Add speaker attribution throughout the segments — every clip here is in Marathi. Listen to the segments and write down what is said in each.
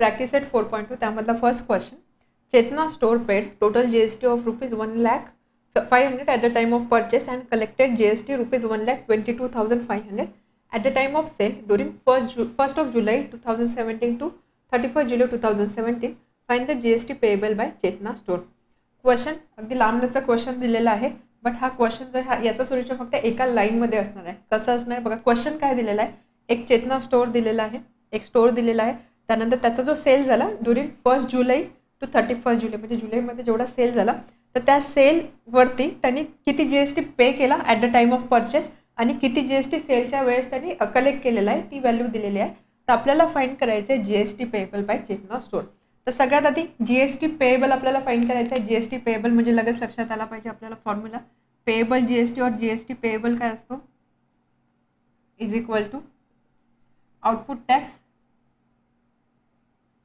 Speaker 1: Practice at 4.2 त्यामधला first question. Chetna store paid total GST of ₹1,05,000 at the time of purchase and collected GST ₹1,22,500 at the time of sale during 1st of July 2017 to 31st July 2017. Find the GST payable by Chetna store. Question अगदी लांबलचक क्वेश्चन दिलेला आहे, बट हा क्वेश्चन जो आहे याचं सोल्युशन फक्त एका लाईनमध्ये असणार आहे. कसं असणार आहे बघा. क्वेश्चन काय दिलेला आहे, एक चेतना स्टोर दिलेला आहे, एक स्टोर दिलेला आहे. त्यानंतर त्याचा जो सेल झाला during 1st July to 31st जुलै म्हणजे जुलैमध्ये जेवढा सेल झाला तर त्या सेलवरती त्यांनी किती GST पे केला at the time of purchase आणि किती GST सेलच्या वेळेस त्यांनी कलेक्ट केलेला आहे ती व्हॅल्यू दिलेली आहे. तर आपल्याला फाइंड करायचं आहे GST payable by Chetna store. तर सगळ्यात आधी GST पेएबल आपल्याला फाइंड करायचं आहे. GST पेएबल म्हणजे लगेच लक्षात आला पाहिजे आपल्याला फॉर्म्युला. पेएबल GST और GST पेएबल काय असतो is equal to output tax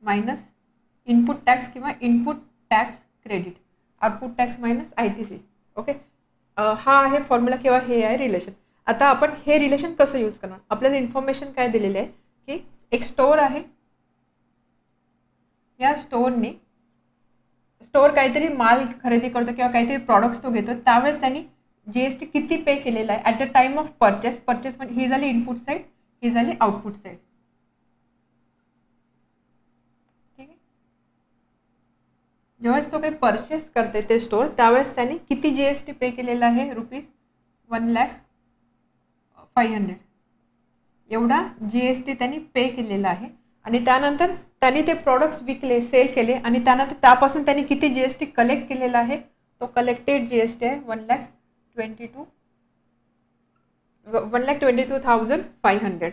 Speaker 1: minus input tax किंवा input tax credit. Output tax minus ITC. Okay, हा आहे फॉर्म्युला किंवा हे आहे रिलेशन. आता आपण हे रिलेशन कसं यूज करणार. आपल्याला इन्फॉर्मेशन काय दिलेली आहे की एक स्टोर आहे, या स्टोरने स्टोर काहीतरी माल खरेदी करतो किंवा काहीतरी प्रॉडक्ट्स तो घेतो त्यावेळेस त्यांनी GST किती पे केलेला आहे at the time of purchase. Purchase म्हणजे ही झाली इनपुट साईड, ही झाली आउटपुट साईड. ठीक आहे, जेव्हा तो काही परचेस करते ते स्टोर त्यावेळेस त्यांनी किती GST पे केलेला आहे ₹1,05,000 एवढा GST त्यांनी पे केलेला आहे. आणि त्यानंतर त्यांनी ते प्रॉडक्ट्स विकले, सेल केले आणि त्यानंतर त्यापासून त्यांनी किती GST कलेक्ट केलेला आहे तो कलेक्टेड GST आहे 1,22,500.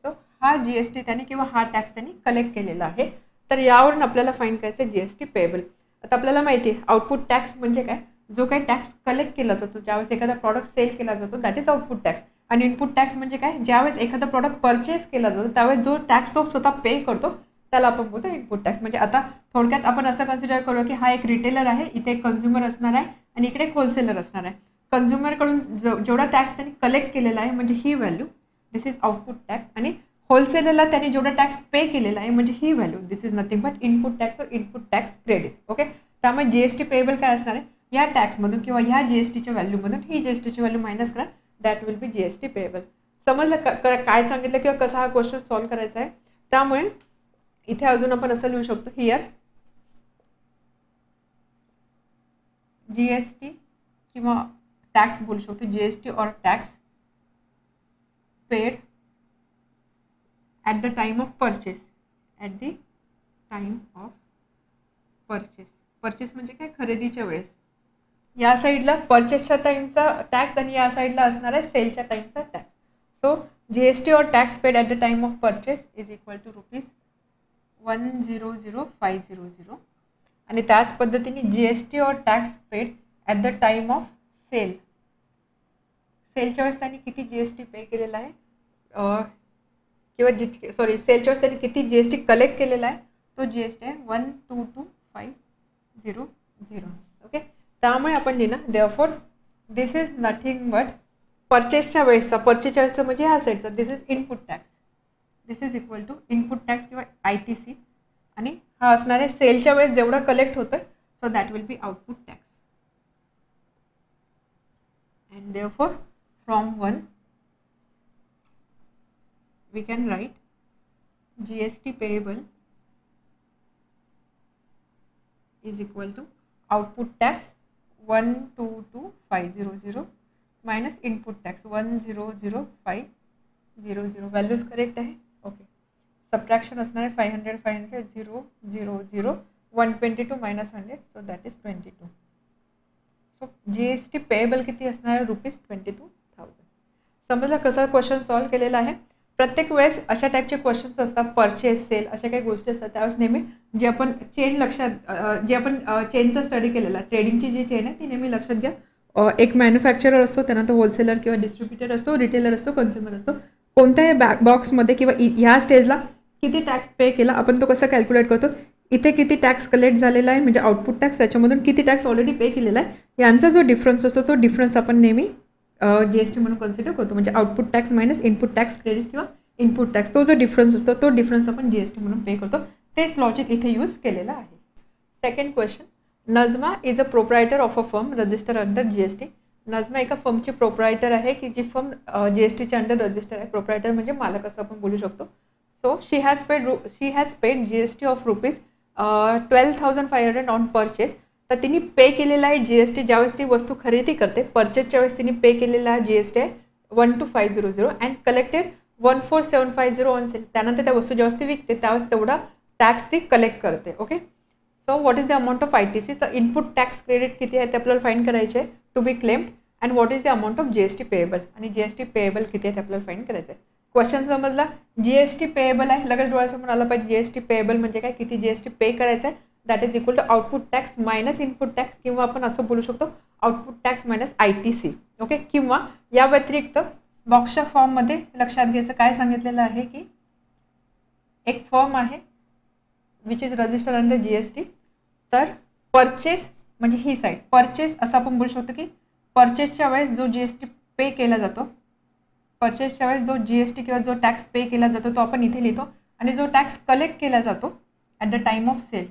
Speaker 1: सो हा GST त्यांनी किंवा हा टॅक्स त्यांनी कलेक्ट केलेला आहे. तर यावरून आपल्याला फाइंड करायचं आहे GST पेएबल. आता आपल्याला माहिती आहे आउटपुट टॅक्स म्हणजे काय, जो काही टॅक्स कलेक्ट केला जातो ज्यावेळेस एखादा प्रॉडक्ट सेल केला जातो दॅट इज आउटपुट टॅक्स. आणि इनपुट टॅक्स म्हणजे काय, ज्यावेळेस एखादा प्रॉडक्ट परचेस केला जातो त्यावेळेस जो टॅक्स तो स्वतः पे करतो त्याला आपण बोलतो इनपुट टॅक्स. म्हणजे आता थोडक्यात आपण असं कन्सिडर करू की हा एक रिटेलर आहे, इथे एक कन्झ्युमर असणार आहे आणि इकडे एक होलसेलर असणार आहे. कन्झ्युमरकडून जेवढा टॅक्स त्यांनी कलेक्ट केलेला आहे म्हणजे ही value this is output tax. आणि होलसेलरला त्यांनी जेवढा टॅक्स पे केलेला आहे म्हणजे ही value this is nothing but input tax और इनपुट टॅक्स क्रेडिट. ओके, त्यामुळे GST पेएबल काय असणार आहे, या टॅक्समधून किंवा ह्या GSTच्या व्हॅल्यूमधून ही GSTची व्हॅल्यू मायनस करा, that will be GST payable. समजलं काय सांगितलं किंवा कसा हा क्वेश्चन सॉल्व्ह करायचा आहे. त्यामुळे इथे अजून आपण असं लिहू शकतो हियर GST किंवा टॅक्स बोलू शकतो GST or tax paid at the time of purchase. At the time of purchase. Purchase म्हणजे काय, खरेदीच्या वेळेस. या साईडला परचेसच्या टाईमचा टॅक्स आणि या साईडला असणार आहे सेलच्या टाईमचा tax. So GST or tax paid at the time of purchase is equal to ₹1,00,500. आणि त्याच पद्धतीने GST or tax paid at the time of sale. सेलच्या वेळेस त्यांनी किती GST पे केलेला आहे किंवा सेलच्या वेळेस त्यांनी किती GST कलेक्ट केलेला आहे तो GST आहे 1,22,500. ओके, त्यामुळे आपण लिहिणार therefore this is nothing but परचेसच्या वेळेसचा म्हणजे ह्या साईडचा this is input tax. This is equal to input tax किंवा ITC आणि हा असणार आहे सेलच्या वेळेस जेवढा कलेक्ट होतोय so that will be output tax. And therefore from 1 we can write GST payable is equal to output tax 1,22,500 minus input tax 1,00,500. values correct आहे. ओके, सबट्रॅक्शन असणार आहे 500 500 0 0 0 122 minus 100 so that is 22. So GST payable किती असणार आहे ₹22,000. समजलं कसा क्वेश्चन सॉल्व्ह केलेला आहे. प्रत्येक वेळेस अशा टाईपचे क्वेश्चन्स असतात, परचेस सेल अशा काही गोष्टी असतात त्यावेळेस नेहमी जे आपण चेन लक्षात जे आपण चेनचा स्टडी केलेला ट्रेडिंगची जी चेन आहे ती नेहमी लक्षात घ्या. एक मॅन्युफॅक्चरर असतो, त्यानंतर होलसेलर किंवा डिस्ट्रीब्युटर असतो, रिटेलर असतो, कन्झ्युमर असतो. कोणत्याही बॉक्समध्ये किंवा ह्या स्टेजला किती टॅक्स पे केला आपण तो कसं कॅल्क्युलेट करतो. इथे किती टॅक्स कलेक्ट झालेला आहे म्हणजे आउटपुट टॅक्स, त्याच्यामधून किती टॅक्स ऑलरेडी पे केलेला आहे यांचा जो डिफरन्स असतो तो डिफरन्स आपण नेहमी GST म्हणून कन्सिडर करतो. म्हणजे output tax minus input tax credit किंवा इनपुट टॅक्स तो जो डिफरन्स असतो तो डिफरन्स आपण GST म्हणून पे करतो. तेच लॉजिक इथे यूज केलेलं आहे. Second question, Najma is a proprietor of a firm register under GST. Najma एका फर्मची प्रोप्रायटर आहे की जी फर्म जीएसटीच्या अंडर रजिस्टर आहे. प्रोप्रायटर म्हणजे मालक असं आपण बोलू शकतो. So she has paid GST of rupees 12,500 on purchase. तर तिने पे केलेला आहे जीएसटी ज्यावेळेस ती वस्तू खरेदी करते. परचेसच्या वेळेस तिने पे केलेला आहे जीएसटी आहे 12,500 अँड कलेक्टेड 14,750 ऑन सेल. त्यानंतर त्या वस्तू ज्यावेळेस ती विकते त्यावेळेस तेवढा टॅक्स ती कलेक्ट करते. Okay, so what is the amount of ITC. तर इनपुट टॅक्स क्रेडिट किती आहे ते आपल्याला फाइंड करायचे आहे to be claimed. And what is the amount of GST payable. आणि जीएसटी पेएबल किती आहे ते आपल्याला फाइंड करायचं आहे. क्वेश्चन समजला. जीएसटी पेएबल आहे, लगेच डोळ्यासमोर आला पाहिजे. जीएसटी पेएबल म्हणजे काय, किती जीएसटी पे करायचं आहे. That is equal to output tax minus input tax, किंवा आपण असं बोलू शकतो output tax minus ITC. Okay, किंवा या व्यतिरिक्त बॉक्सच्या फॉर्ममध्ये लक्षात घ्यायचं काय सांगितलेलं आहे की एक फर्म आहे which is register under GST. तर परचेस म्हणजे ही साईड परचेस असं आपण बोलू शकतो की परचेसच्या वेळेस जो जीएसटी पे केला जातो, परचेसच्या वेळेस जो जीएसटी किंवा जो टॅक्स पे केला जातो तो आपण इथे लिहितो. आणि जो टॅक्स कलेक्ट केला जातो at the time of sale,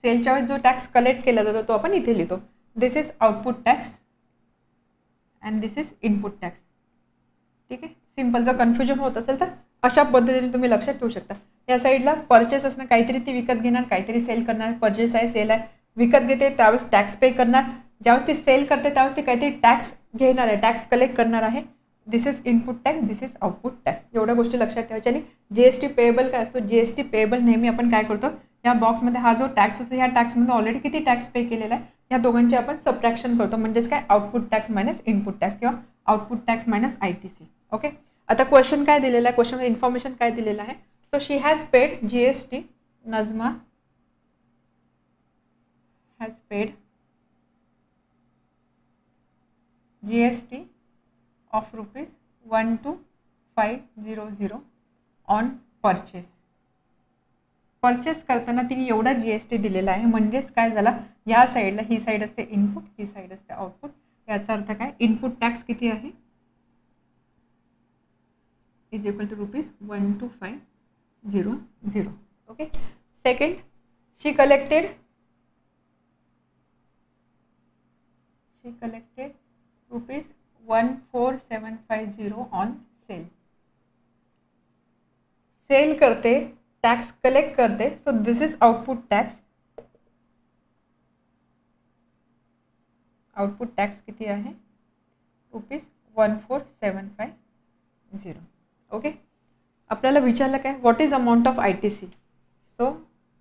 Speaker 1: सेलच्या वेळेस जो टॅक्स कलेक्ट केला जातो तो आपण इथे लिहितो. This is output tax and this is input tax. ठीक आहे, सिम्पल. जर कन्फ्युजन होत असेल तर अशा पद्धतीने तुम्ही लक्षात ठेवू शकता. या साईडला परचेस असणं, काहीतरी ती विकत घेणार, काहीतरी सेल करणार. परचेस आहे, सेल आहे. विकत घेते त्यावेळेस टॅक्स पे करणार, ज्यावेळेस ती सेल करते त्यावेळेस ती काहीतरी टॅक्स घेणार आहे, टॅक्स कलेक्ट करणार आहे. This is input tax, this is output tax. एवढ्या गोष्टी लक्षात ठेवायच्या. आणि जीएसटी पेएबल काय असतो, जीएसटी पेएबल नेहमी आपण काय करतो, या बॉक्समध्ये हा जो टॅक्स असतो ह्या टॅक्समध्ये ऑलरेडी किती टॅक्स पे केलेला आहे या दोघांची आपण सबट्रॅक्शन करतो. म्हणजेच काय, output tax minus input tax किंवा output tax minus ITC. Okay, आता क्वेश्चन काय दिलेला आहे, क्वेश्चनमध्ये इन्फॉर्मेशन काय दिलेलं आहे. So she has paid GST, Najma has paid GST of rupees 12,500 on purchase. Purchase करताना तिने एवढा GST दिलेला आहे. म्हणजेच काय झाला, या साईडला ही साईड असते इनपुट, ही साईड असते आउटपुट. याचा अर्थ काय, इनपुट टॅक्स किती आहे is equal to rupees 12,500. Okay, second, she collected rupees 14,750 on sale. Sale करते, टॅक्स कलेक्ट करते. So this is output tax. Output tax किती आहे रुपीज 14,750. ओके, आपल्याला विचारलं काय, what is amount of ITC. So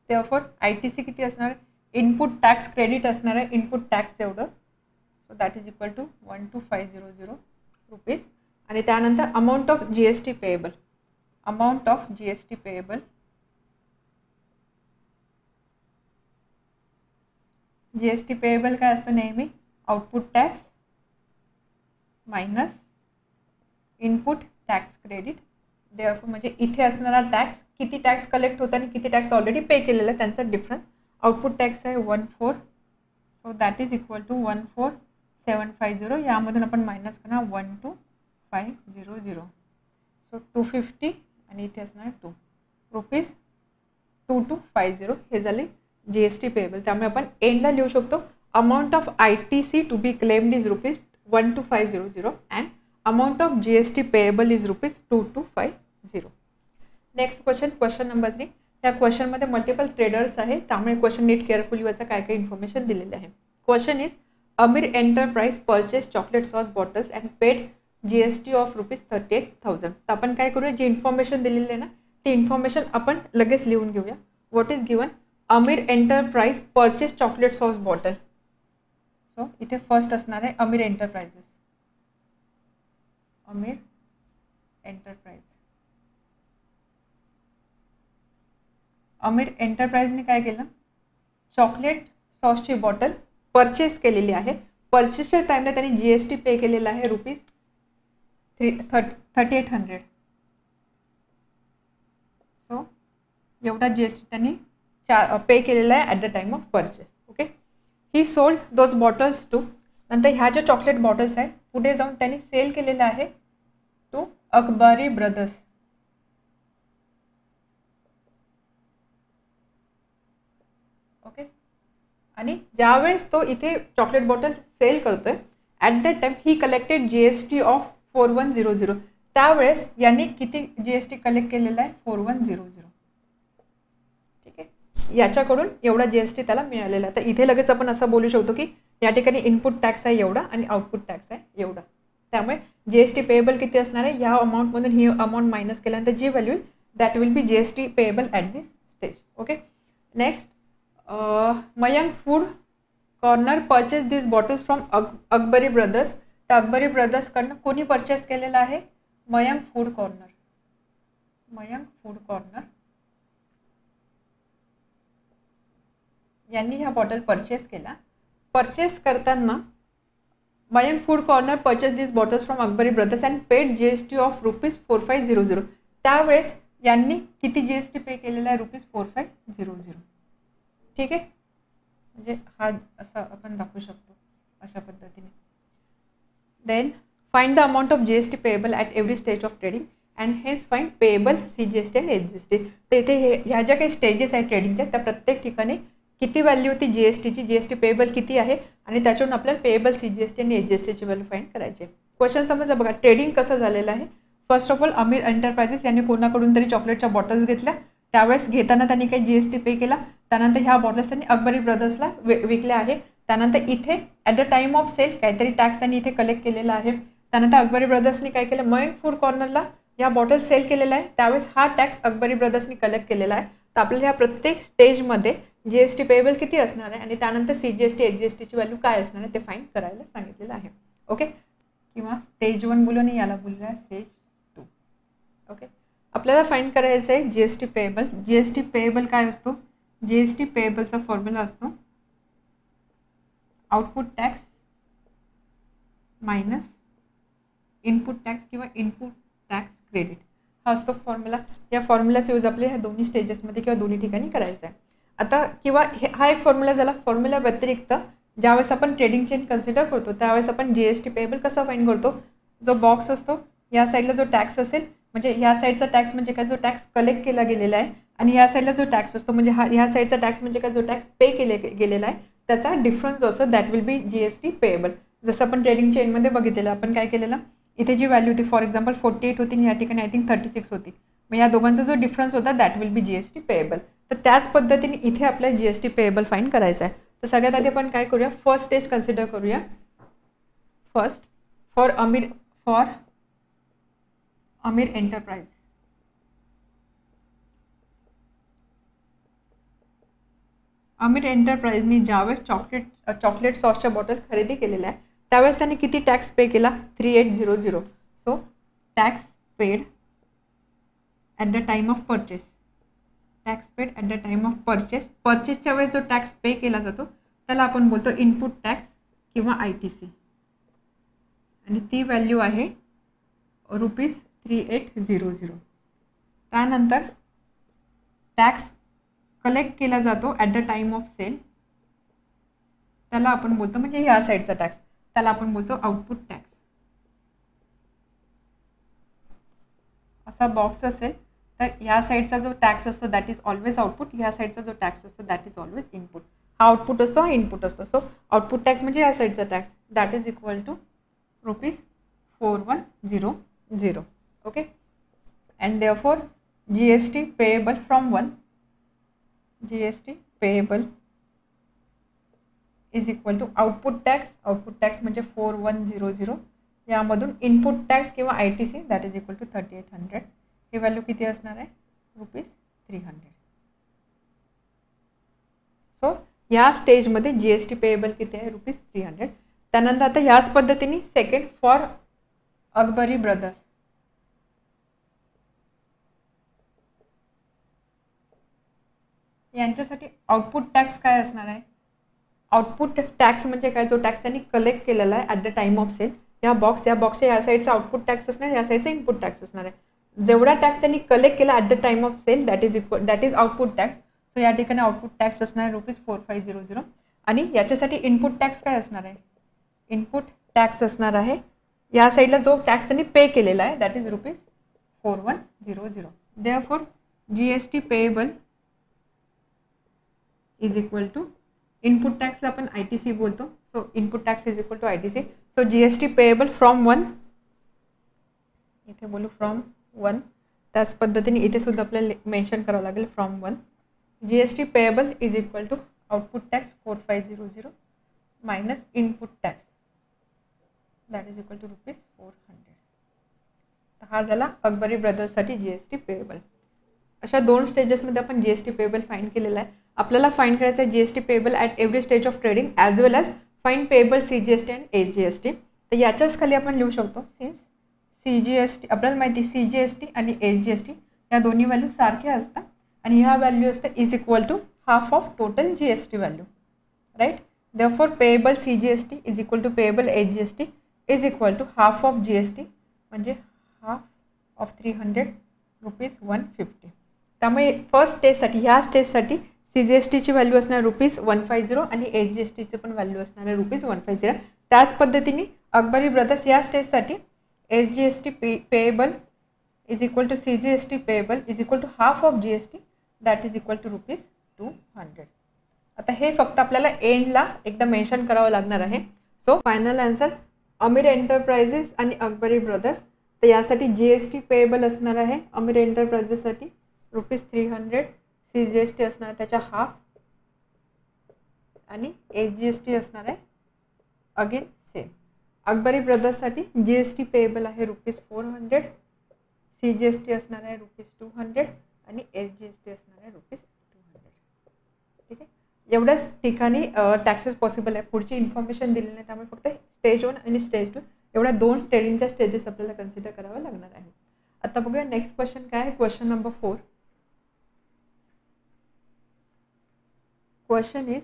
Speaker 1: therefore ITC किती असणार आहे, इनपुट टॅक्स क्रेडिट असणार आहे, इनपुट टॅक्स एवढं. So that is equal to 12,500 rupees. आणि त्यानंतर amount of GST payable, amount of GST payable, GST payable काय असतं नेहमी, output tax minus input tax credit. Therefore म्हणजे इथे असणारा टॅक्स, किती टॅक्स कलेक्ट होता आणि किती टॅक्स ऑलरेडी पे केलेला आहे त्यांचा डिफरन्स. आउटपुट टॅक्स आहे 14, so that is equal to 14,750. यामधून आपण मायनस करणार 12,500. सो 250 आणि इथे असणार 2 रुपीज 2250. हे झाले GST पेएबल. त्यामुळे आपण एंडला लिहू शकतो amount of ITC to be claimed is rupees 12,500 and amount of GST payable is rupees 2250. Next question, question number 3. या क्वेश्चनमध्ये मल्टिपल ट्रेडर्स आहे, त्यामुळे क्वेश्चन नीट केअरफुली वाचा, काय काय इन्फॉर्मेशन दिलेले आहे. Question is Amir enterprise purchase chocolate sauce bottles and paid GST of rupees 38,000. तर आपण काय करूया, जी इन्फॉर्मेशन दिलेली आहे ना ती इन्फॉर्मेशन आपण लगेच लिहून घेऊया. What is given, Amir enterprise purchase chocolate sauce bottle. So इथे फर्स्ट असणार आहे अमीर एंटरप्राइजेस, अमीर एंटरप्राइज. अमीर एंटरप्राइजने काय केलं, चॉकलेट सॉसची बॉटल परचेस केलेली आहे. परचेसच्या टाईमला त्यांनी GST पे केलेला आहे रुपीज 3,800. सो एवढा GST त्यांनी पे केलेला आहे at the time of purchase. Okay, he sold those bottles to. नंतर ह्या ज्या चॉकलेट बॉटल्स आहेत पुढे जाऊन त्यांनी सेल केलेलं आहे टू अकबारी ब्रदर्स. ओके. आणि ज्यावेळेस तो इथे चॉकलेट बॉटल सेल करतोय at that time he collected GST of 4100. त्यावेळेस यांनी किती GST कलेक्ट केलेला आहे? 4100. ठीक आहे. याच्याकडून एवढा GST त्याला मिळालेला आहे. तर इथे लगेच आपण असं बोलू शकतो की या ठिकाणी इनपुट टॅक्स आहे एवढा आणि आउटपुट टॅक्स आहे एवढा. त्यामुळे GST पेएबल किती असणार आहे? या अमाऊंटमधून ही अमाऊंट मायनस केल्यानंतर जी व्हॅल्यू येईल that will be GST payable at this stage. Okay. Next, Mayank food corner purchase this bottles from Akbari brothers. तर अकबरी ब्रदर्सकडनं कोणी परचेस केलेलं आहे? Mayank food corner. Mayank food corner यांनी ह्या बॉटल परचेस केला. परचेस करताना Mayank food corner purchase this bottles from Akbari brothers and paid GST of ₹4500. त्यावेळेस यांनी किती GST पे केलेला आहे? ₹4500. ठीक आहे. म्हणजे हा असा आपण दाखवू शकतो अशा पद्धतीने. Then find the amount of GST payable at every stage of trading and hence find payable CGST आणि HGST. तर इथे ह्या ज्या काही स्टेजेस आहेत ट्रेडिंगच्या त्या प्रत्येक ठिकाणी किती व्हॅल्यू होती GSTची, GST पेएबल किती आहे आणि त्याच्यावरून आपल्याला पेएबल CGST आणि HGSTची व्हॅल्यू फाइंड करायची आहे. क्वेश्चन समजलं बघा. ट्रेडिंग कसं झालेलं आहे? First of all Amir enterprises यांनी कोणाकडून तरी चॉकलेटच्या बॉटल्स घेतल्या. त्यावेळेस घेताना त्यांनी काही GST पे केला. त्यानंतर ह्या बॉटल्स त्यांनी अकबरी ब्रदर्सला विकल्या आहे. त्यानंतर इथे at the time of sale काहीतरी टॅक्स त्यांनी इथे कलेक्ट केलेला आहे. त्यानंतर अकबरी ब्रदर्सनी काय केलं? मयंक फूड कॉर्नरला या बॉटल सेल केलेला आहे. त्यावेळेस हा टॅक्स अकबरी ब्रदर्सनी कलेक्ट केलेला आहे. तर आपल्याला ह्या प्रत्येक स्टेजमध्ये GST पेएबल किती असणार आहे आणि त्यानंतर CGST HGSTची व्हॅल्यू काय असणार आहे ते फाइंड करायला सांगितलेलं आहे. ओके. किंवा स्टेज 1 बोलू आणि याला बोलूया स्टेज 2. ओके. आपल्याला फाइंड करायचं आहे GST पेएबल. GST पेएबल काय असतो? GST पेएबलचा फॉर्म्युला असतो output tax minus input tax किंवा इनपुट टॅक्स क्रेडिट. हा असतो फॉर्म्युला. या फॉर्म्युलाचा यूज आपल्या ह्या दोन्ही स्टेजेसमध्ये किंवा दोन्ही ठिकाणी करायचा आहे. आता किंवा हा एक फॉर्म्युला झाला. फॉर्म्युला व्यतिरिक्त ज्यावेळेस आपण ट्रेडिंग चेन कन्सिडर करतो त्यावेळेस आपण GST पेएबल कसा फाइंड करतो? जो बॉक्स असतो या साईडला जो टॅक्स असेल म्हणजे ह्या साईडचा टॅक्स म्हणजे काय? जो टॅक्स कलेक्ट केला गेलेला आहे आणि ह्या साईडला जो टॅक्स असतो म्हणजे ह्या साईडचा टॅक्स म्हणजे काय? जो टॅक्स पे गेलेला आहे त्याचा डिफरन्स जो असतो that will be GST payable. जसं आपण ट्रेडिंग चेनमध्ये बघितलेलं. आपण काय केलेलं? इथे जी व्हॅल्यू होती फॉर एक्झाम्पल 48 होती आणि या ठिकाणी आय थिंक 36 होती. मग या दोघांचा जो डिफरन्स होता that will be GST payable. तर त्याच पद्धतीने इथे आपल्याला GST पेएबल फाइंड करायचं आहे. तर सगळ्यात आधी आपण काय करूया? फर्स्ट स्टेज कन्सिडर करूया. First for Amir enterprise. Amir एंटरप्राइजनी ज्यावेळेस चॉकलेट सॉसच्या बॉटल खरेदी केलेल्या आहे त्यावेळेस त्यांनी किती टॅक्स पे केला? 3800. So tax paid at the time of purchase. Tax paid at the time of purchase. परचेसच्या वेळेस जो टॅक्स पे केला जातो त्याला आपण बोलतो इनपुट टॅक्स किंवा ITC आणि ती व्हॅल्यू आहे ₹3800. त्यानंतर टॅक्स कलेक्ट केला जातो at the time of sale. त्याला आपण बोलतो म्हणजे ह्या साईडचा टॅक्स त्याला आपण बोलतो आउटपुट टॅक्स. असा बॉक्स असेल तर ह्या साईडचा जो टॅक्स असतो दॅट इज ऑलवेज आउटपुट. ह्या साईडचा जो टॅक्स असतो दॅट इज ऑलवेज इनपुट. हा आउटपुट असतो हा इनपुट असतो. सो आउटपुट टॅक्स म्हणजे ह्या साईडचा tax that is equal to ₹4100. Okay. And therefore GST payable from 1 GST payable is equal to output tax. Output tax म्हणजे 4100 यामधून इनपुट टॅक्स किंवा ITC that is equal to 3800. ही व्हॅल्यू किती असणार आहे? ₹300. सो या स्टेजमध्ये GST पेएबल किती आहे? ₹300. त्यानंतर आता ह्याच पद्धतीने सेकंड फॉर अकबरी ब्रदर्स. यांच्यासाठी आउटपुट टॅक्स काय असणार आहे? आउटपुट टॅक्स म्हणजे काय? जो टॅक्स त्यांनी कलेक्ट केलेला आहे at the time of sale. या बॉक्सच्या या साईडचा आउटपुट टॅक्स असणार या साईडचा इनपुट टॅक्स असणार आहे. जेवढा टॅक्स त्यांनी कलेक्ट केला at the time of sale that is output tax. So या ठिकाणी आउटपुट टॅक्स असणार आहे ₹4500 आणि याच्यासाठी इनपुट टॅक्स काय असणार आहे? इनपुट टॅक्स असणार आहे या साईडला जो टॅक्स त्यांनी पे केलेला आहे that is ₹4100. Therefore GST payable is equal to input टॅक्सला आपण ITC बोलतो. So input tax is equal to ITC. So GST payable from 1, इथे बोलू फ्रॉम 1. त्याच पद्धतीने इथे सुद्धा आपल्याला मेन्शन करावं लागेल from 1. GST payable is equal to output tax 4500 minus input tax that is equal to ₹400. तर हा झाला अकबरी ब्रदर्ससाठी GST पेएबल. अशा 2 स्टेजेसमध्ये आपण GST पेएबल फाइंड केलेला आहे. आपल्याला फाइंड करायचं आहे GST payable at every stage of trading as well as find payable CGST and HGST. तर याच्याच खाली आपण लिहू शकतो सिन्स CGST आपल्याला माहिती CGST आणि HGST या दोन्ही व्हॅल्यू सारख्या असतात आणि ह्या व्हॅल्यू असते is equal to half of total GST value, right. Therefore payable CGST is equal to payable HGST is equal to half of GST म्हणजे हाफ ऑफ ₹150. त्यामुळे फर्स्ट स्टेजसाठी ह्या स्टेजसाठी CGSTची व्हॅल्यू असणार ₹150 आणि HGSTची पण व्हॅल्यू असणार आहे ₹150. त्याच पद्धतीने अकबरी ब्रदर्स या स्टेजसाठी HGST payable is equal to CGST payable is equal to half of GST that is equal to ₹200. आता हे फक्त आपल्याला एंडला एकदा मेन्शन करावं लागणार आहे. सो फायनल आन्सर अमीर एंटरप्राइजेस आणि अकबरी ब्रदर्स. तर यासाठी GST पेएबल असणार आहे अमीर एंटरप्राइजेससाठी ₹300, CGST असणार आहे त्याच्या हाफ आणि HGST असणार आहे अगेन सेम. अकबरी ब्रदर्ससाठी GST पेएबल आहे ₹400, CGST असणार आहे ₹200 आणि HGST असणार आहे ₹200. ठीक आहे. एवढ्याच ठिकाणी टॅक्सेस पॉसिबल आहे. पुढची इन्फॉर्मेशन दिली नाही त्यामुळे फक्त स्टेज 1 आणि स्टेज 2 एवढ्या 2 ट्रेडिंगच्या स्टेजेस आपल्याला कन्सिडर करावं लागणार आहे. आता बघूया नेक्स्ट क्वेश्चन काय आहे. Question number 4. Question is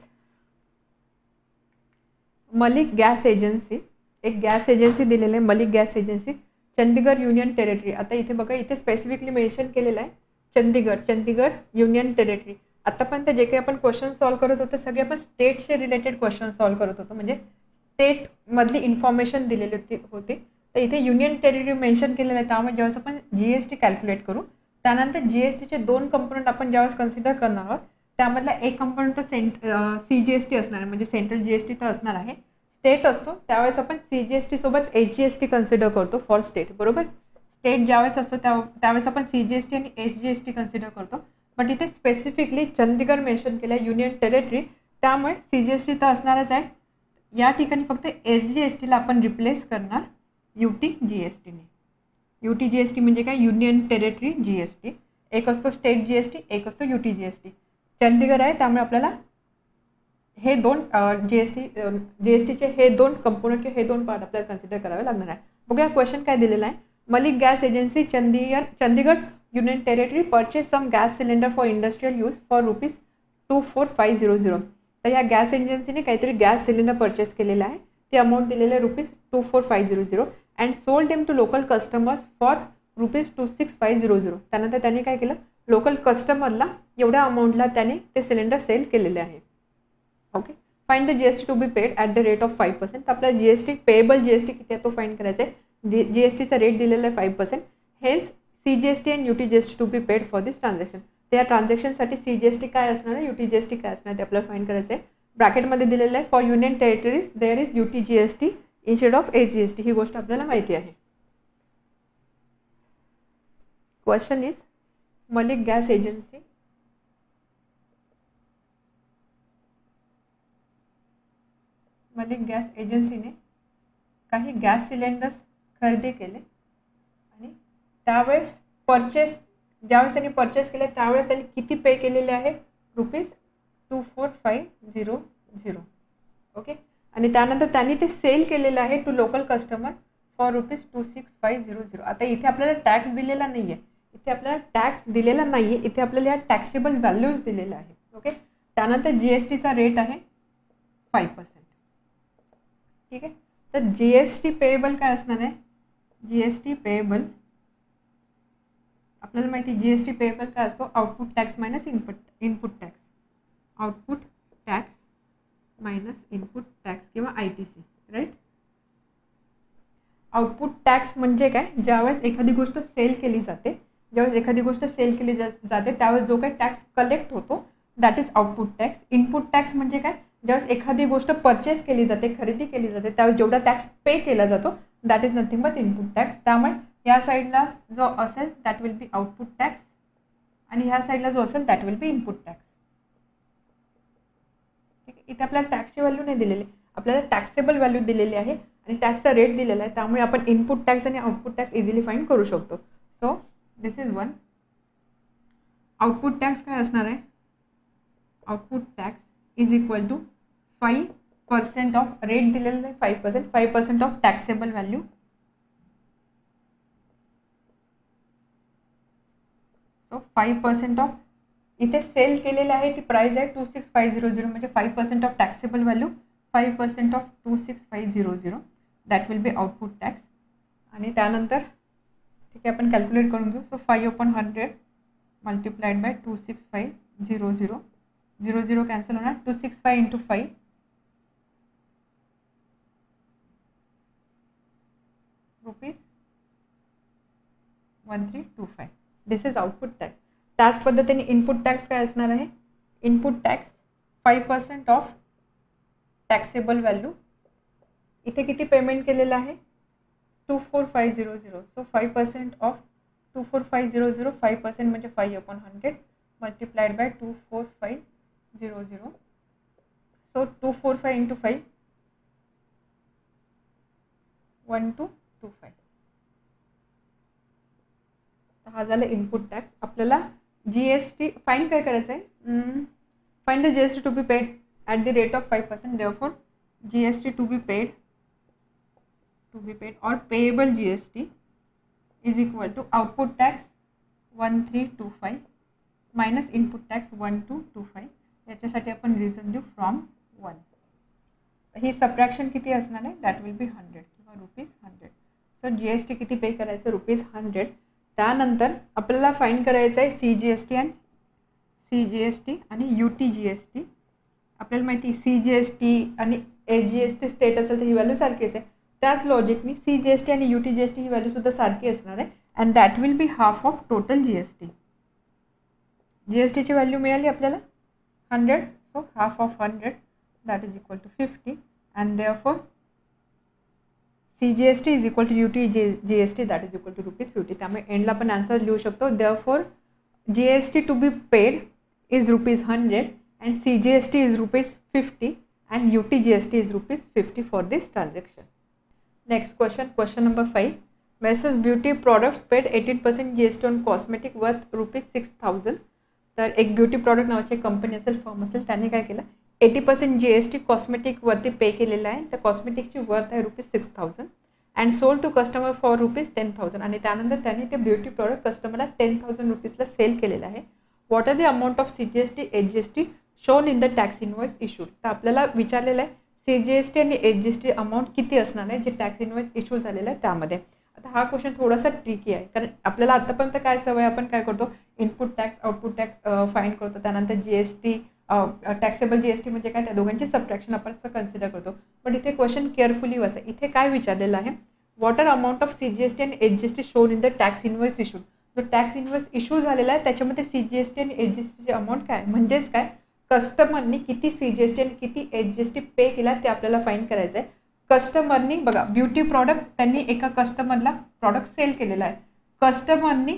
Speaker 1: Malik gas agency, एक गॅस एजन्सी दिलेली आहे Malik gas agency Chandigarh union territory. आता इथे बघा इथे स्पेसिफिकली मेन्शन केलेलं आहे चंदीगड युनियन टेरिटरी. आतापर्यंत जे काही आपण क्वेश्चन सॉल्व्ह करत होते सगळे आपण स्टेटचे रिलेटेड क्वेश्चन सॉल्व्ह करत होतो म्हणजे स्टेटमधली इन्फॉर्मेशन दिलेली होती. तर इथे युनियन टेरिटरी मेन्शन केलेलं आहे त्यामुळे ज्यावेळेस आपण GST कॅल्क्युलेट करू त्यानंतर GSTचे 2 कंपोनंट आपण ज्यावेळेस कन्सिडर करणार आहोत त्यामधला एक कंपोनंट तर CGST असणार आहे म्हणजे सेंट्रल GST तर असणार आहे. स्टेट असतो त्यावेळेस आपण CGST सोबत HGST कन्सिडर करतो फॉर स्टेट, बरोबर. स्टेट ज्यावेळेस असतो त्यावेळेस आपण CGST आणि HGST कन्सिडर करतो. बट इथे स्पेसिफिकली चंदीगड मेन्शन केलं आहे युनियन टेरिटरी त्यामुळे CGST तर असणारच आहे. या ठिकाणी फक्त HGSTला आपण रिप्लेस करणार UTGSTने. UTGST म्हणजे काय युनियन टेरिटरी GST. एक असतो स्टेट GST एक असतो UTGST. चंदीगड आहे त्यामुळे आपल्याला हे 2 GSTचे हे 2 कंपोनंट किंवा हे 2 पार्ट आपल्याला कन्सिडर करावे लागणार आहे. बघूया क्वेश्चन काय दिलेला आहे. Malik gas agency Chandigarh union territory purchase some gas cylinder for industrial use for ₹24500. तर या गॅस एजन्सीने काहीतरी गॅस सिलेंडर परचेस केलेला आहे. ती अमाऊंट दिलेलं आहे ₹24500 and sold them to local customers for ₹26500. त्यानंतर त्यांनी काय केलं लोकल कस्टमरला एवढ्या अमाऊंटला त्याने ते सिलेंडर सेल केलेले आहे. Okay. Find the GST to be paid at the rate of 5%. तर आपल्याला GST पेएबल GST किती आहे तो फाइंड करायचा आहे. GSTचा रेट दिलेला आहे 5%. Hence CGST and UTGST to be paid for this transaction. तर या ट्रान्झॅक्शनसाठी CGST काय असणार आहे UTGST काय असणार आहे ते आपल्याला फाइंड करायचं आहे. ब्रॅकेटमध्ये दिलेलं आहे for union territories there is UTGST instead of HGST. ही गोष्ट आपल्याला माहिती आहे. Question is Malik gas agency Malik gas एजन्सीने काही गॅस सिलेंडर्स खरेदी केले आणि त्यावेळेस ज्यावेळेस त्यांनी परचेस केले त्यावेळेस त्यांनी किती पे केलेले आहे ₹24500. ओके. आणि त्यानंतर त्यांनी ते सेल केलेलं आहे टू लोकल कस्टमर फॉर ₹26500. आता इथे आपल्याला टॅक्स दिलेला नाही आहे इथे आपल्याला या टॅक्सेबल व्हॅल्यूज दिलेल्या आहेत. ओके. त्यानंतर GSTचा रेट आहे 5%. ठीक आहे. तर GST पेएबल काय असणार आहे GST पेएबल आपल्याला माहिती GST पेएबल काय असतो output tax minus input tax. Output tax minus input tax किंवा ITC, राईट. आउटपुट टॅक्स म्हणजे काय ज्यावेळेस एखादी गोष्ट सेल केली जाते त्यावेळेस जो काही टॅक्स कलेक्ट होतो that is output tax. Input tax म्हणजे काय, ज्यावेळेस एखादी गोष्ट परचेस केली जाते, खरेदी केली जाते, त्यावेळेस जेवढा टॅक्स पे केला जातो that is nothing but input tax. त्यामुळे या साईडला जो असेल that will be output tax आणि ह्या साईडला जो असेल that will B input tax. ठीक आहे, इथे आपल्याला टॅक्सची व्हॅल्यू नाही दिलेली, आपल्याला टॅक्सेबल व्हॅल्यू दिलेली आहे आणि टॅक्सचा रेट दिलेला आहे. त्यामुळे आपण इनपुट टॅक्स आणि आउटपुट टॅक्स इझिली फाइंड करू शकतो. So this is one. Output tax काय असणार आहे, output tax is equal to 5% of rate दिलेलं आहे 5%, 5% of taxable value. So 5% of इथे सेल केलेलं आहे ती प्राइस आहे 26500 म्हणजे 5% of taxable value 5% of 26500 that will be output tax. आणि त्यानंतर ठीक आहे आपण कॅल्क्युलेट करून घेऊ. सो 5/100 मल्टिप्लाइड बाय 26500, 0 कॅन्सल होणार, 265 into 5 rupees 1325. This is output tax. त्याच पद्धतीने इनपुट टॅक्स काय असणार आहे, input tax 5% of taxable value. इथे किती पेमेंट केलेलं आहे 24500. सो 5% ऑफ 24500, 5% म्हणजे 5/100 मल्टिप्लाइड बाय 24500. So 245 into 5 1225. हा झाला इनपुट टॅक्स. आपल्याला GST फाइंड काय करायचं आहे, find the GST to be paid at the rate of 5%. Therefore GST to be paid or payable GST is equal to output tax 1325 minus input tax 1225. याच्यासाठी आपण रिझन देऊ फ्रॉम 1. ही सबट्रॅक्शन किती असणार आहे, दॅट विल बी 100 किंवा ₹100. सो GST किती पे करायचं ₹100. त्यानंतर आपल्याला फाइंड करायचं आहे CGST आणि UTGST. आपल्याला माहिती CGST आणि SGST स्टेट असेल तर ही व्हॅल्यू सारखी असेल. त्याच लॉजिकनी CGST आणि UTGST ही व्हॅल्यू सुद्धा सारखी असणार आहे and that will be half of total GST. GSTची व्हॅल्यू मिळाली आपल्याला 100. So half of 100 that is equal to 50 and therefore CGST is equal to UTGST that is equal to ₹50. त्यामुळे एंडला आपण आन्सर लिहू शकतो. Therefore GST to be paid is ₹100 and CGST is ₹50 and UTGST is ₹50 for this transaction. Next question number 5. Messrs Beauty Products paid 18% GST on cosmetic worth ₹6,000. तर एक ब्युटी प्रॉडक्ट नावाची कंपनी असेल, फर्म असेल, त्याने काय केलं 80% GST कॉस्मेटिक वरती पे केलेला आहे. त्या कॉस्मेटिकची वर्थ आहे ₹6,000 and sold to customer for ₹10,000. आणि त्यानंतर त्याने ते ब्युटी प्रॉडक्ट कस्टमरला ₹10,000 सेल केलेलं आहे. What are the amount of CGST HGST shown in the tax invoice issued. तर आपल्याला विचारलेलं आहे CGST आणि HGST अमाऊंट किती असणार आहे जे टॅक्स इनवॉइस इश्यू झालेलं आहे त्यामध्ये. आता हा क्वेश्चन थोडासा ट्रिकी आहे कारण आपल्याला आतापर्यंत काय सवय, आपण काय करतो input tax output tax find करतो, त्यानंतर GST टॅक्सेबल GST म्हणजे काय त्या दोघांची सबट्रॅक्शन आपण असं कन्सिडर करतो. पण इथे क्वेश्चन केअरफुली वाचा. इथे काय विचारलेलं आहे, what are amount of CGST आणि HGST shown in the tax invoice issued. जो टॅक्स इनवॉइस इश्यू झालेला आहे त्याच्यामध्ये CGST आणि HGSTची अमाऊंट काय, म्हणजेच काय कस्टमरनी किती CGST आणि किती HGST पे केला ते आपल्याला फाइंड करायचं आहे. कस्टमरनी बघा ब्युटी प्रॉडक्ट त्यांनी एका कस्टमरला प्रॉडक्ट सेल केलेला आहे. कस्टमरनी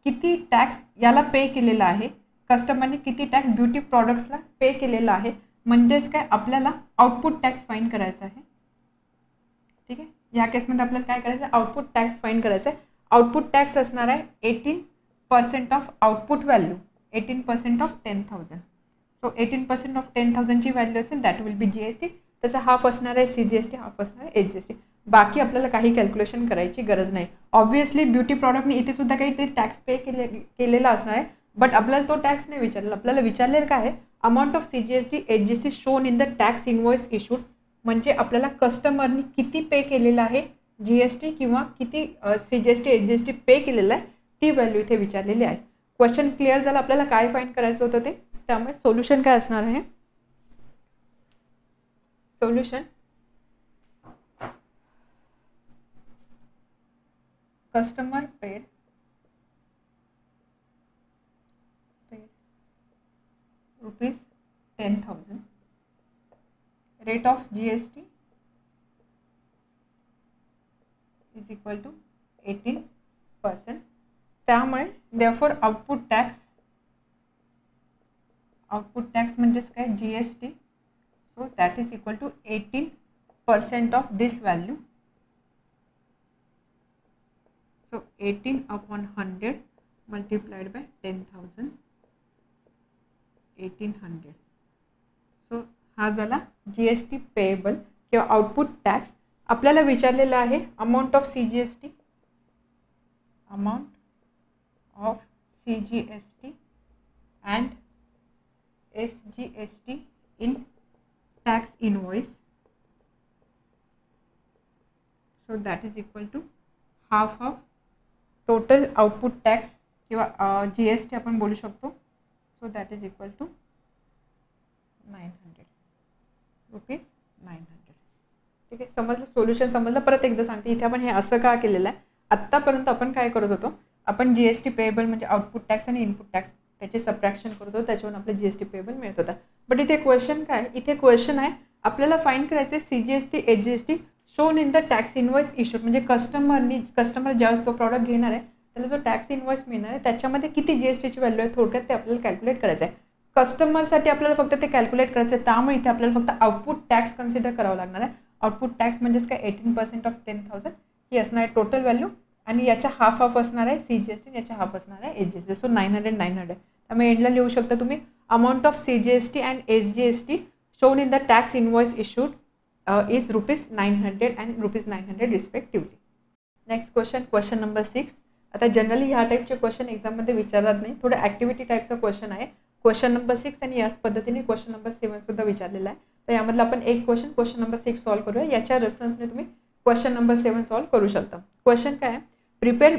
Speaker 1: किती टॅक्स याला पे केलेला आहे, कस्टमरने किती टॅक्स ब्युटी प्रॉडक्ट्सला पे केलेला आहे, म्हणजेच काय आपल्याला आउटपुट टॅक्स फाइंड करायचा आहे. ठीक आहे, या केसमध्ये आपल्याला काय करायचं आहे, आउटपुट टॅक्स फाइंड करायचं आहे. आउटपुट टॅक्स असणार आहे 18% of output value, 18% of 10,000. So 18% of 10,000 ची व्हॅल्यू असेल दॅट विल बी GST. त्याचा हाफ असणार आहे CGST, हाफ असणार आहे HGST. बाकी आपल्याला काही कॅल्क्युलेशन करायची गरज नाही. ऑब्व्हियसली ब्युटी प्रॉडक्टने इथे सुद्धा काहीतरी टॅक्स पे केलेला असणार आहे, बट आपल्याला तो टॅक्स नाही विचारलेला. आपल्याला विचारलेलं काय आहे, amount of CGST HGST shown in the tax invoice issued. म्हणजे आपल्याला कस्टमरनी किती पे केलेलं आहे GST किंवा किती CGST HGST पे केलेलं आहे ती व्हॅल्यू इथे विचारलेली आहे. क्वेश्चन क्लिअर झालं आपल्याला काय फाइंड करायचं होतं ते. त्यामुळे सोल्युशन काय असणार आहे, solution customer paid rupees 10,000. Rate of GST is equal to 18%. त्यामुळे therefore output tax म्हणजेच काय GST, so that is equal to 18% of this value. So 18 upon 100 multiplied by 10,000, 1800. So हा झाला GST पेएबल किंवा आउटपुट टॅक्स. आपल्याला विचारलेला आहे amount of CGST, and SGST in tax invoice. So that is equal to half of total output tax किंवा GST आपण बोलू शकतो. So that is equal to 900 rupees 900. ठीक आहे, समजलं? सोल्युशन समजलं? परत एकदा सांगते, इथे आपण हे असं का केलेलं आहे. आत्तापर्यंत आपण काय करत होतो, आपण GST पेएबल म्हणजे आउटपुट टॅक्स आणि इनपुट टॅक्स त्याचे सबट्रॅक्शन करत होतो, त्याच्यावरून आपलं GST पेएबल मिळत होता. बट इथे क्वेश्चन काय, इथे क्वेश्चन आहे आपल्याला फाइंड करायचे CGST HGST shown in the tax invoice issued. म्हणजे कस्टमर ज्यावेळेस तो प्रॉडक्ट घेणार आहे त्याला जो टॅक्स इनवॉइस मिळणार आहे त्याच्यामध्ये किती GSTची व्हॅल्यू आहे थोडक्यात ते आपल्याला कॅल्क्युलेट करायचं आहे. कस्टमरसाठी आपल्याला फक्त ते कॅल्क्युलेट करायचं आहे, त्यामुळे इथे आपल्याला फक्त आउटपुट टॅक्स कन्सिडर करावं लागणार आहे. आउटपुट टॅक्स म्हणजेच काय 18% ऑफ 10,000 ही असणार आहे टोटल व्हॅल्यू, आणि याच्या हाफ असणार आहे CGST, याच्या हाफ असणार आहे HGST. सो 900. त्यामुळे एंडला लिहू शकता तुम्ही amount of CGST and SGST shown in the tax invoice issued is rupees 900 and rupees 900 respectively. Next question number 6. आता जनरली ह्या टाईपचे क्वेश्चन एक्झाममध्ये विचारत नाही, थोडं ॲक्टिव्हिटी टाईपचा क्वेश्चन आहे. क्वेश्चन नंबर 6 आणि याच पद्धतीने क्वेश्चन नंबर 7 सुद्धा विचारलेला आहे. तर यामधला आपण एक क्वेश्चन नंबर 6 सॉल्व्ह करूया. याच्या रेफरन्सने तुम्ही क्वेश्चन नंबर 7 सॉल्व्ह करू शकता. क्वेश्चन काय आहे, prepare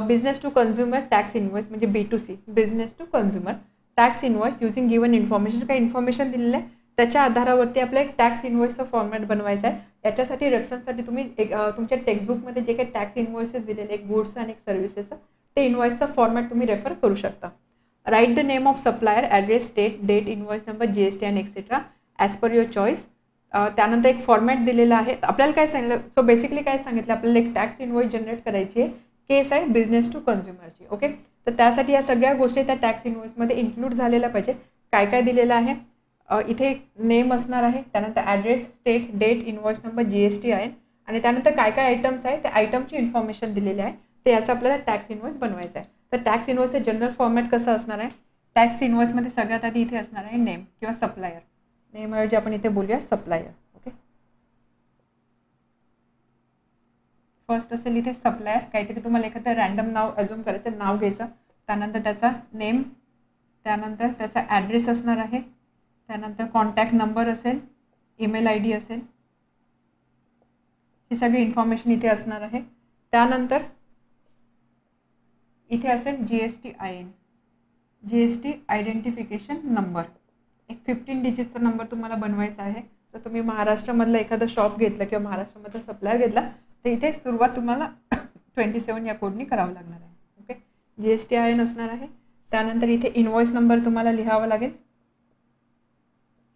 Speaker 1: business to consumer tax invoice म्हणजे B2C business to consumer tax invoice using given information. काय इन्फॉर्मेशन दिलेलं आहे त्याच्या आधारावरती आपल्याला टॅक्स इनवॉइसचा फॉर्मॅट बनवायचा आहे. याच्यासाठी रेफरन्ससाठी तुम्ही तुमच्या टेक्स्टबुकमध्ये जे काही टॅक्स इनवॉइसेस दिलेले एक गुड्स आणि एक सर्व्हिसेसचं ते इनवॉइसचा फॉर्मॅट तुम्ही रेफर करू शकता. Write the name of supplier, address, state, date, invoice number, GST and etcetera as per your choice. त्यानंतर एक फॉर्मॅट दिलेला आहे. आपल्याला काय सांगितलं, सो बेसिकली काय सांगितलं आपल्याला एक टॅक्स इनवॉइस जनरेट करायची आहे, केस आहे बिझनेस टू कन्झ्युमरची. ओके, तर त्यासाठी या सगळ्या गोष्टी त्या टॅक्स इनवॉइसमध्ये इन्क्लूड झालेल्या पाहिजे. काय काय दिलेलं आहे, इथे नेम असणार आहे, त्यानंतर address, state, date, invoice number, GST आहे, आणि त्यानंतर काय काय आयटम्स आहे त्या आयटमची इन्फॉर्मेशन दिलेली आहे. ते याचा आपल्याला टॅक्स इनवॉइस बनवायचा आहे. तर टॅक्स इनवॉइसचं जनरल फॉर्मॅट कसं असणार आहे, टॅक्स इनवॉइसमध्ये सगळ्यात आधी इथे असणार आहे नेम किंवा सप्लायर. नेमऐवजी आपण इथे बोलूया सप्लायर. ओके, फर्स्ट असेल इथे सप्लायर, काहीतरी तुम्हाला एखादं रँडम नाव अज्यूम करायचं, नाव घ्यायचं, त्यानंतर त्याचा नेम, त्यानंतर त्याचा ॲड्रेस असणार आहे, त्यानंतर कॉन्टॅक्ट नंबर असेल, ईमेल ID असेल, ही सगळी इन्फॉर्मेशन इथे असणार आहे. त्यानंतर इथे असेल GST IN, GST identification number, एक 15 डिजिटचा नंबर तुम्हाला बनवायचा आहे. तर तुम्ही महाराष्ट्रामधलं एखादं शॉप घेतलं किंवा महाराष्ट्रामधला सप्लायर घेतला तर इथे सुरुवात तुम्हाला 27 या कोडनी करावं लागणार आहे. ओके, GST IN असणार आहे. त्यानंतर इथे इनवॉइस नंबर तुम्हाला लिहावा लागेल.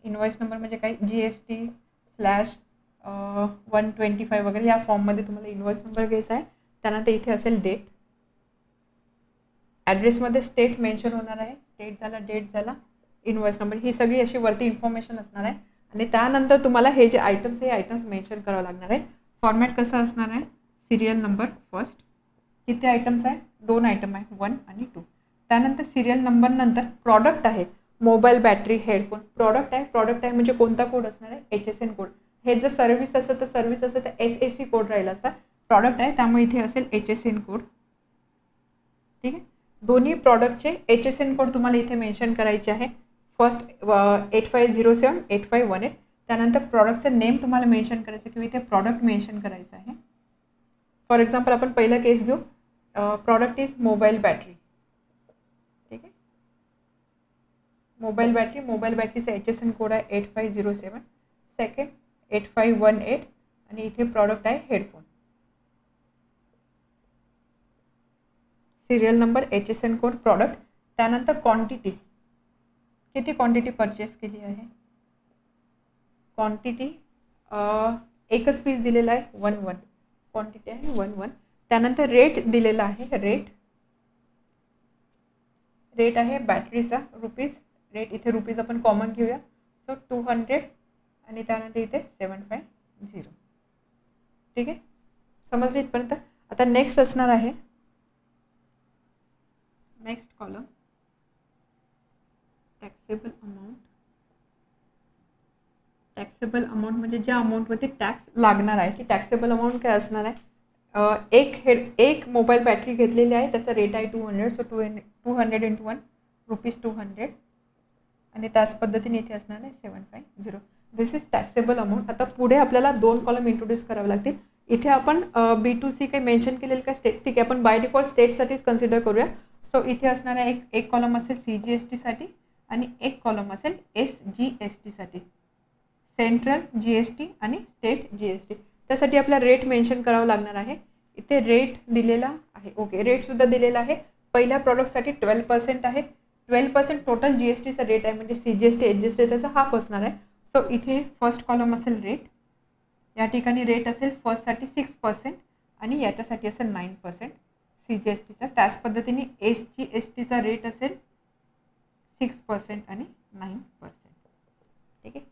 Speaker 1: इनवॉइस नंबर म्हणजे काय, GST/125 वगैरे या फॉर्ममध्ये तुम्हाला इनवॉइस नंबर घ्यायचा आहे. त्यानंतर इथे असेल डेट, ॲड्रेसमध्ये स्टेट मेन्शन होणार आहे, स्टेट झाला, डेट झाला, इनवॉइस नंबर, ही सगळी अशी वरती इन्फॉर्मेशन असणार आहे. आणि त्यानंतर तुम्हाला हे जे आयटम्स हे आयटम्स मेन्शन करावं लागणार आहे. फॉर्मॅट कसं असणार आहे, सिरियल नंबर फर्स्ट, किती आयटम्स आहे, 2 आयटम आहे, 1 आणि 2. त्यानंतर सिरियल नंबर नंतर प्रॉडक्ट आहे, मोबाईल, बॅटरी, हेडफोन. प्रॉडक्ट आहे म्हणजे कोणता कोड असणार आहे, HSN कोड. हे जर सर्व्हिस असेल तर SAC कोड राहिला असता. प्रॉडक्ट आहे त्यामुळे इथे असेल HSN कोड. ठीक आहे, दोन्ही प्रॉडक्टचे HSN कोड तुम्हाला इथे मेन्शन करायचे आहे. फर्स्ट 8507, 8518. त्यानंतर प्रॉडक्टचं नेम तुम्हाला मेन्शन करायचं किंवा इथे प्रॉडक्ट मेन्शन करायचं आहे. फॉर एक्झाम्पल आपण पहिला केस घेऊ, प्रॉडक्ट इज मोबाईल बॅटरी. ठीक आहे, मोबाईल बॅटरीचा HSN कोड आहे 8507. सेकंड 8518 आणि इथे प्रॉडक्ट आहे headphone. Serial number, HSN code, product. त्यानंतर क्वांटिटी किती क्वांटिटी परचेस केली आहे, क्वांटिटी एकच पीस दिलेला आहे 1 क्वांटिटी आहे 1. त्यानंतर रेट दिलेला आहे, रेट आहे बॅटरीचा रुपीज, रेट इथे रुपीज आपण कॉमन घेऊया, सो 200 आणि त्यानंतर इथे 750. ठीक आहे, समजले इथपर्यंत. आता नेक्स्ट असणार आहे, next column taxable amount. Taxable amount म्हणजे ज्या अमाऊंटवरती टॅक्स लागणार आहे ती टॅक्सेबल अमाऊंट काय असणार आहे. एक मोबाईल बॅटरी घेतलेली आहे, त्याचा रेट आहे 200, सो 200 × 1 ₹200 आणि त्याच पद्धतीने इथे असणार आहे 750. दिस इज टॅक्सेबल अमाऊंट. आता पुढे आपल्याला 2 कॉलम इंट्रोड्यूस करावे लागतील. इथे आपण B2C काही मेन्शन केलेलं का स्टेट, ठीक आहे, आपण बाय डिफॉल्ट स्टेटसाठीच कन्सिडर करूया. सो इथे असणार आहे एक कॉलम असेल CGST साठी आणि एक कॉलम असेल SGST साठी, सेंट्रल GST आणि स्टेट GST. त्यासाठी आपल्याला रेट मेन्शन करावं लागणार आहे. इथे रेट दिलेला आहे, ओके, रेटसुद्धा दिलेला आहे. पहिल्या प्रॉडक्टसाठी 12% आहे, 12% टोटल GSTचा रेट आहे, म्हणजे CGST SGST त्याचा हाफ असणार आहे. सो इथे फर्स्ट कॉलम असेल रेट, या ठिकाणी रेट असेल फर्स्टसाठी 6% आणि याच्यासाठी असेल 9% CGSTचा. त्याच पद्धतीने SGSTचा रेट असेल 6% आणि 9%. ठीक आहे,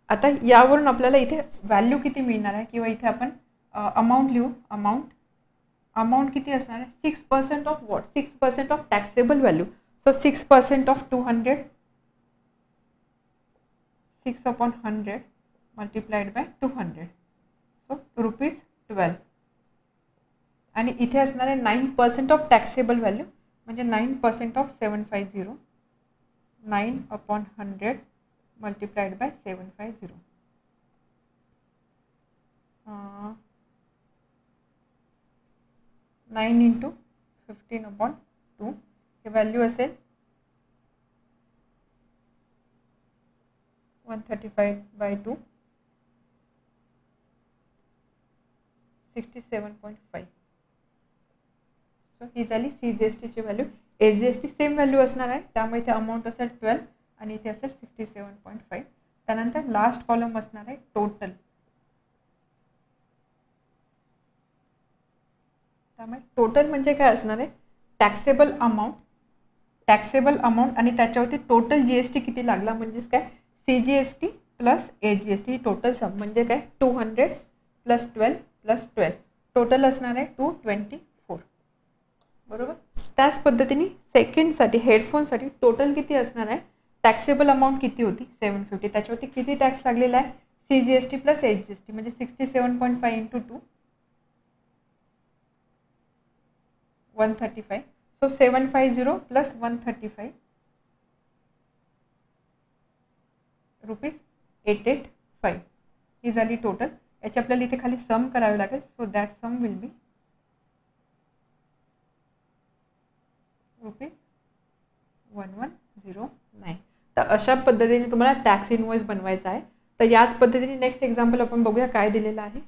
Speaker 1: आता यावरून आपल्याला इथे व्हॅल्यू किती मिळणार आहे किंवा इथे आपण अमाऊंट लिहू. अमाऊंट किती असणार आहे, 6% of what, 6% of taxable value. So 6% of 200, 6/100 multiplied by 200, so ₹12. आणि इथे असणार आहे 9% ऑफ टॅक्सेबल व्हॅल्यू, म्हणजे 9% ऑफ 750, 9/100 मल्टिप्लाइड बाय 750. 9 × 15/2 हे व्हॅल्यू असेल 135/2, 67.5. सो ही झाली CGSTची व्हॅल्यू. SGST सेम व्हॅल्यू असणार आहे, त्यामुळे इथे अमाऊंट असेल 12 आणि इथे असेल 67.5. त्यानंतर लास्ट कॉलम असणार आहे टोटल. त्यामुळे टोटल म्हणजे काय असणार आहे, टॅक्सेबल अमाऊंट आणि त्याच्यावरती टोटल GST किती लागला, म्हणजेच काय CGST plus SGST total sum, म्हणजे काय 200 + 12 + 12 टोटल असणार आहे 224. बरोबर. त्याच पद्धतीने सेकंडसाठी हेडफोनसाठी टोटल किती असणार आहे, टॅक्सेबल अमाऊंट किती होती 750, त्याच्यावरती किती टॅक्स लागलेला आहे CGST प्लस SGST, म्हणजे 67.5 × 2 135. सो 750 + 135 ₹885 ही झाली टोटल. याची आपल्याला इथे खाली सम करावे लागेल. So that sum will be ₹1109. तर अशा पद्धतीने तुम्हाला टॅक्स इनवॉइस बनवायचा आहे. तर याच पद्धतीने नेक्स्ट एक्झाम्पल आपण बघूया काय दिलेलं आहे.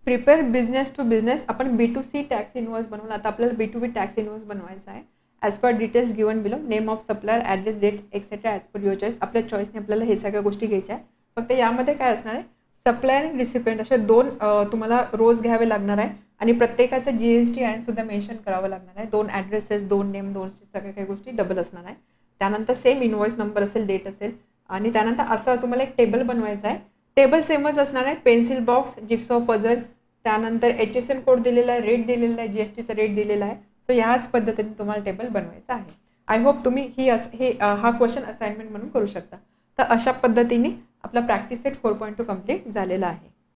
Speaker 1: Prepare business to business. आपण B2C टॅक्स इनवॉइस बनवला, आता आपल्याला B2B टॅक्स इनवॉइस बनवायचा आहे. As per details given below, name of supplier, address, date etcetera as per your choice. आपल्या चॉईसने आपल्याला हे सगळ्या गोष्टी घ्यायच्या आहे. फक्त यामध्ये काय असणार आहे, सप्लायर आणि रिसिपियंट अशा 2 तुम्हाला रोज घ्यावे लागणार आहे आणि प्रत्येकाचं GST आयन सुद्धा मेन्शन करावं लागणार आहे. 2 ॲड्रेसेस, 2 नेम, 2 सगळ्या काही गोष्टी डबल असणार आहे. त्यानंतर सेम इनवॉइस नंबर असेल, डेट असेल आणि त्यानंतर असं तुम्हाला एक टेबल बनवायचा आहे. टेबल सेमच असणार आहे, पेन्सिल बॉक्स, जिक्सॉ पझल, त्यानंतर HSN कोड दिलेला आहे, रेट दिलेला आहे, GSTचा रेट दिलेला आहे. सो ह्याच पद्धतीने तुम्हाला टेबल बनवायचा आहे. आय होप तुम्ही हा क्वेश्चन असाइनमेंट म्हणून करू शकता. तर अशा पद्धतीने आपला प्रॅक्टिस सेट 4.2 कंप्लीट झालेला आहे.